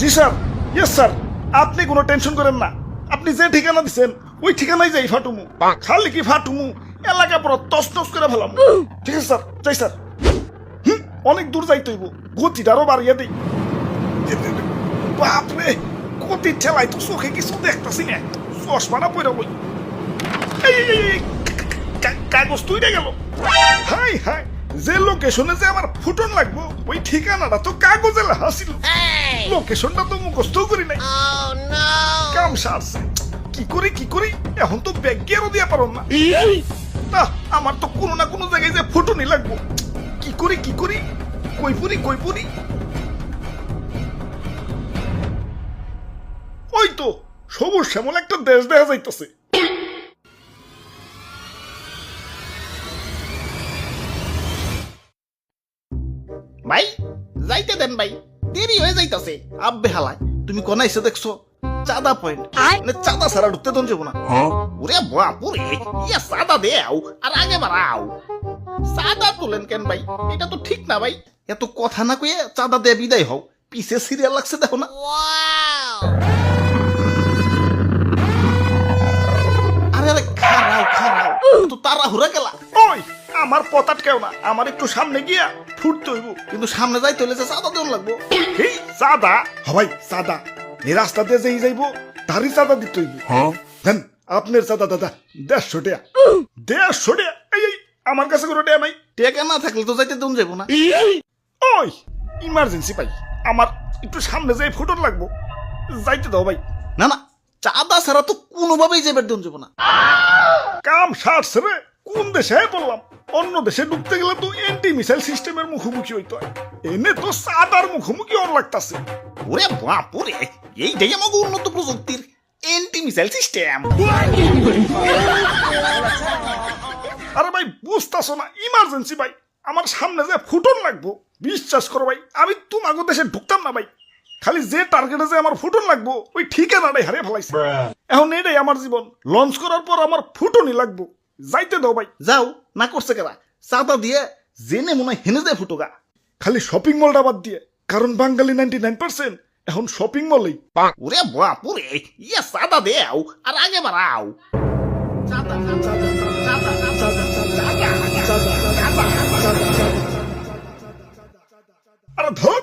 জি sir, yes sir, আপনি কোনো tension করেন না। আপনি যে ঠিকানা দিচ্ছেন ওই ঠিকানায় যাই ফাটুমু। খালি কি ফাটুমু, এলাকা পুরো তছনছ করে ফেলাম। ঠিক আছে স্যার, যাই স্যার। অনেক দূর যাইতে হইব, গতিটা আরো বাড়িয়ে দিই। বাপরে, গতি ঠেলাই তো চোখে কিছু দেখতেছি না, চশমাটা পরে বই। কাগজ তুইটা গেল। হাই হাই, যে লোকেশনে যে আমার ফুটন লাগবো ওই ঠিকানাটা তো কাগজে লেখা ছিল। লোকেশনটা তো মুখস্থ করি নাই। কাম সারছে, কি করি এখন তো ব্যাগ গিয়ারও দিয়া পারো না। না, আমার তো কোনো না কোনো জায়গায় যে ফুটনই লাগবো। কি করি কই পুরি। ওই তো সবুজ শ্যামল একটা দেশ দেখা যাইতেছে। ভাই যাইতে দেন ভাই, দেরি হয়ে যাইতাছে। আব্বে হালায়, তুমি কোন এসে দেখছো? চাঁদা পয়েন্ট, মানে চাঁদা ছাড়া ঢুকতে দন যাবো না। ওরে বাপুরে, ইয়া চাঁদা দেও আর আগে বাড়াও। চাঁদা তুলেন কেন ভাই? এটা তো ঠিক না ভাই। এত কথা না কয়ে চাঁদা দিয়ে বিদায় হও, পিছে সিরিয়াল লাগছে দেখো না। আরে আরে খারাও, তো তাড়াহুড়া গেলা। ওই আমার পথ কেউ না, আমার একটু সামনে গিয়া ফুটতে হইব। কিন্তু সামনে যাইতে হলে যে চাঁদা দেওয়া লাগবো। এই চাঁদা হবাই চাঁদা, এই রাস্তা দিয়ে যেই যাইবো তারই চাঁদা দিতে হইব। দেন আপনার চাঁদা দাদা 150 টাকা। 150 টাকা? এই আমার কাছে কোনো টাকা নাই। টেকা না থাকলে তো যাইতে দেন যাবো না। ওই ইমার্জেন্সি ভাই, আমার একটু সামনে যাই ফুটন লাগবো, যাইতে দাও ভাই। না না, চাঁদা ছাড়া তো কোনোভাবেই যাবার দেন যাবো না। কাম সারছে রে, কোন দেশে বললাম? অন্য দেশে ঢুকতে গেলে তো এন্টি মিসাইল সিস্টেমের মুখোমুখি হইতে হয়, এনে তো চাঁদার মুখোমুখি অন লাগতাছে। ওরে বাপুরে, এইটাই আমাকে উন্নত প্রযুক্তির এন্টি মিসাইল সিস্টেম। আরে ভাই বুঝতাছো না, ইমার্জেন্সি ভাই, আমার সামনে যে ফুটন লাগবো। বিশ্বাস করো ভাই, আমি তোমাকে দেশে ঢুকতাম না ভাই। খালি যে টার্গেটে যে আমার ফুটন লাগবো ওই ঠিকানাটাই হারিয়ে ফেলাইছে। এখন এটাই আমার জীবন, লঞ্চ করার পর আমার ফুটনই লাগবো, যাইতে দাও ভাই। যাও, না করছে কেরা? চাঁদা দিয়ে জেনে মনে হয় হেনে যায় ফুটোগা। খালি শপিং মলটা বাদ দিয়ে, কারণ বাঙালি 99% এখন শপিং মলেই। ওরে বাপুরে, ইয়া চাঁদা দেও আর আগে বাড়াও। চাঁদা, আরে ধর,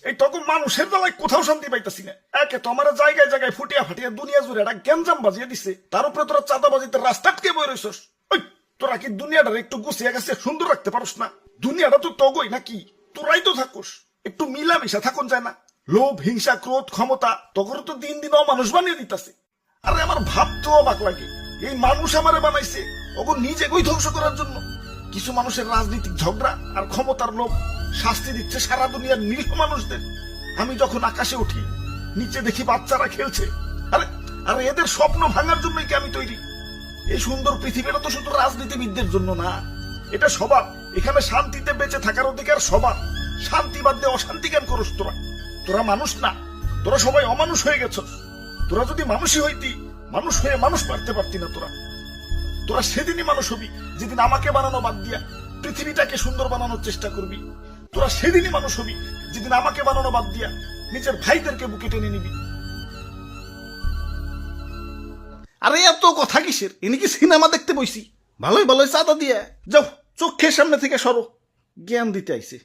এই তখন মানুষের বেলায় কোথাও শান্তি পাইতাছি না। একে তো আমার জায়গায় জায়গায় ফুটিয়া ফাটিয়া দুনিয়া জুড়ে একটা গ্যাঞ্জাম বাজিয়ে দিছে, তার উপরে তোরা চাঁদা বাজিতে রাস্তা আটকে বই রইছস। ওই তোরা কি দুনিয়াটার একটু গুছিয়ে গেছে সুন্দর রাখতে পারস না? দুনিয়াটা তো তগই নাকি, তোরাই তো থাকুস, একটু মিলামিশা থাকুন যায় না? লোভ, হিংসা, ক্রোধ, ক্ষমতা তখন তো দিন দিন মানুষ বানিয়ে দিতেছে। আরে আমার ভাবতেও অবাক লাগে, এই মানুষ আমারে বানাইছে ওগো নিজে কই ধ্বংস করার জন্য। কিছু মানুষের রাজনৈতিক ঝগড়া আর ক্ষমতার লোভ শাস্তি দিচ্ছে সারা দুনিয়ার নিরীহ মানুষদের। আমি যখন আকাশে উঠি, নিচে দেখি বাচ্চারা খেলছে। আরে আরে এদের স্বপ্ন ভাঙার জন্যই কি আমি তৈরি? এই সুন্দর পৃথিবীটা তো শুধু রাজনীতিবিদদের জন্য না, এটা সবার। এখানে শান্তিতে বেঁচে থাকার অধিকার সবার। শান্তি বাদ দিয়ে অশান্তি কেন করস তোরা? তোরা মানুষ না, তোরা সবাই অমানুষ হয়ে গেছস। তোরা যদি মানুষই হইতি, মানুষ হয়ে মানুষ মারতে পারতি না। তোরা সেদিনই মানুষ হবি যেদিন আমাকে বানানো বাদ দিয়া পৃথিবীটাকে সুন্দর বানানোর চেষ্টা করবি। তোরা সেদিনই মানুষ হবি যেদিন আমাকে বানানো বাদ দিয়া নিজের ভাইদেরকে বুকে টেনে নিবি। আরে এত কথা কিসের? এনে কি সিনেমা দেখতে বইছি? ভালোই চাঁদা দিয়ে যাও, চোখের সামনে থেকে সরো। জ্ঞান দিতে আইছে।